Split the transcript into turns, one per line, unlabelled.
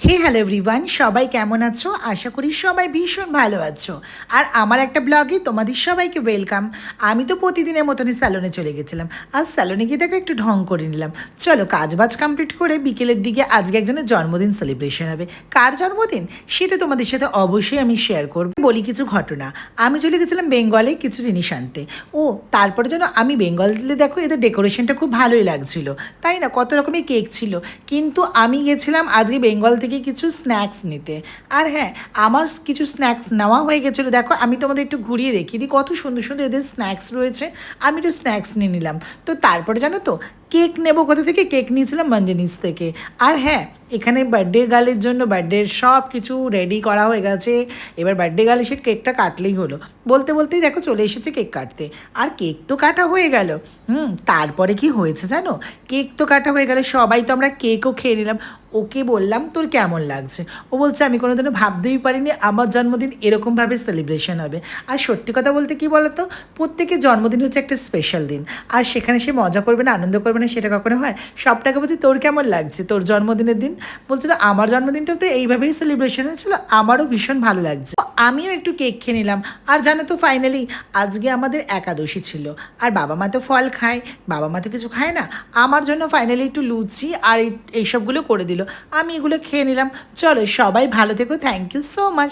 হে hello everyone, সবাই কেমন আছো? আশা করি সবাই ভীষণ ভালো আছো। আর আমার একটা ব্লগে তোমাদের সবাইকে ওয়েলকাম। আমি তো প্রতিদিনের মতনই স্যালনে চলে গেছিলাম। আর স্যালনে গিয়ে দেখো একটু ঢং করে নিলাম। চলো কাজবাজ কমপ্লিট করে বিকেলের দিকে আজকে একজনের জন্মদিন সেলিব্রেশন হবে। কার জন্মদিন সেটা তোমাদের সাথে অবশ্যই আমি শেয়ার করব। বলি কিছু ঘটনা। আমি চলে গেছিলাম বেঙ্গলে কিছু জিনিস আনতে। ও তারপরে যেন আমি বেঙ্গলে দেখো এদের ডেকোরেশনটা খুব ভালোই লাগছিল, তাই না? কত রকমের কেক ছিল। কিন্তু আমি গেছিলাম আজকে বেঙ্গল থেকে কিছু স্ন্যাক্স নিতে। আর হ্যাঁ, আমার কিছু স্ন্যাক্স নেওয়া হয়ে গেছিলো। দেখো আমি তোমাদের একটু ঘুরিয়ে দেখিয়ে দিই কত সুন্দর সুন্দর এদের স্ন্যাক্স রয়েছে। আমি একটু স্ন্যাক্স নিয়ে নিলাম। তো তারপরে জানো তো কেক নেবো কোথা থেকে? কেক নিয়েছিলাম মঞ্জনিস থেকে। আর হ্যাঁ, এখানে বার্থডে গার্লের জন্য বার্থডের সব কিছু রেডি করা হয়ে গেছে। এবার বার্থডে গার্ল এসে কেকটা কাটলেই হলো। বলতে বলতেই দেখো চলে এসেছে কেক কাটতে। আর কেক তো কাটা হয়ে গেল। তারপরে কি হয়েছে জানো? কেক তো কাটা হয়ে গেল, সবাই তো আমরা কেকও খেয়ে নিলাম। ওকে বললাম তোর কেমন লাগছে? ও বলছে আমি কোনোদিনও ভাবতেই পারিনি আমার জন্মদিন এরকমভাবে সেলিব্রেশন হবে। আর সত্যি কথা বলতে কি বলতো, প্রত্যেকের জন্মদিন হচ্ছে একটা স্পেশাল দিন। আর সেখানে সে মজা করবে না, আনন্দ করবে না, সেটা কখনো হয়? সবটাকে বলছি তোর কেমন লাগছে তোর জন্মদিনের দিন? বলছিল আমার জন্মদিনটাও তো এইভাবেই সেলিব্রেশন হয়েছিল, আমারও ভীষণ ভালো লাগছে। আমিও একটু কেক খেয়ে নিলাম। আর জানো তো ফাইনালি আজকে আমাদের একাদশী ছিল। আর বাবা মা তো ফল খায়, বাবা মা তো কিছু খায় না। আমার জন্য ফাইনালি একটু লুচি আর এইসবগুলো করে দিল। আমি এগুলো খেয়ে নিলাম। চলো সবাই ভালো থেকো, থ্যাংক ইউ সো মাচ।